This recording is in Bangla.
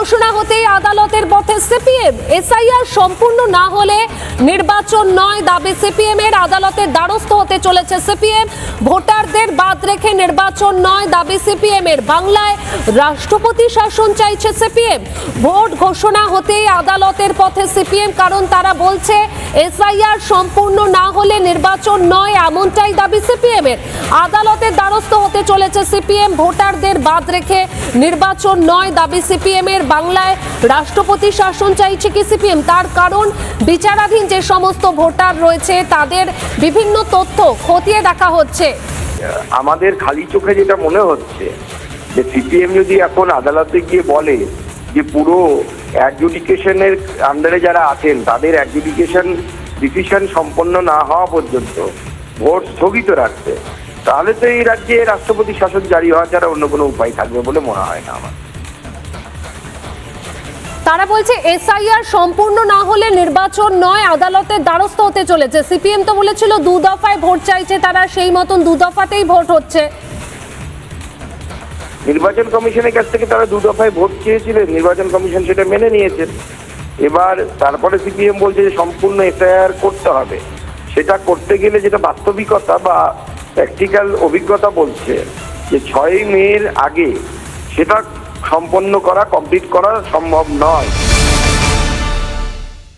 ঘোষণা হতেই আদালতের পথে সিপিএম। এসআইআর সম্পূর্ণ না হলে নির্বাচন নয় দাবি সিপিএম এর। আদালতের দ্বারস্থ হতে চলেছে সিপিএম। ভোটারদের বাদ রেখে নির্বাচন নয় দাবি সিপিএম এর। বাংলায় রাষ্ট্রপতি শাসন চাইছে সিপিএম। ভোট ঘোষণা হতেই আদালতের পথে সিপিএম, কারণ তারা বলছে এসআইআর সম্পূর্ণ না হলে নির্বাচন নয়, এমনটাই দাবি সিপিএম এর। আদালতের দ্বারস্থ হতে চলেছে সিপিএম। ভোটারদের বাদ রেখে নির্বাচন নয় দাবি সিপিএম এর। বাংলায় রাষ্ট্রপতি শাসন চাইছে কি সিপিএম, তার কারণ বিচারাধীন যে সমস্ত ভোটার রয়েছে তাদের বিভিন্ন তথ্য খতিয়ে দেখা হচ্ছে। আমাদের খালি চোখে যেটা মনে হচ্ছে যে সিপিএম যদি এখন আদালতে গিয়ে বলে যে পুরো অ্যাডজুডিকেশনের আন্ডারে যারা আছেন তাদের অ্যাডজুডিকেশন ডিসিশন সম্পন্ন না হওয়া পর্যন্ত ভোট স্থগিত রাখতে, তাহলে তো এই রাজ্যে রাষ্ট্রপতি শাসন জারি হওয়া ছাড়া অন্য কোনো উপায় থাকবে বলে মনে হয় না আমার। তারা বলছে এসআইআর সম্পূর্ণ না হলে নির্বাচন নয়, আদালতের দ্বারস্থ হতে চলেছে। সিপিএম তো বলেছিল দু দফায় ভোট চাইছে তারা, সেই মতন দু দফাতেই ভোট হচ্ছে। নির্বাচন কমিশনের কাছ থেকে তারা দু দফায় ভোট চেয়েছিলেন, নির্বাচন কমিশন সেটা মেনে নিয়েছেন। এবার তারপরে সিপিএম বলছে যে সম্পূর্ণ এসআইআর করতে হবে। সেটা করতে গেলে যেটা বাস্তবিকতা বা প্র্যাকটিক্যাল অভিজ্ঞতা বলছে যে 6 মের আগে সেটা সম্পন্ন করা, কমপ্লিট করা সম্ভব নয়।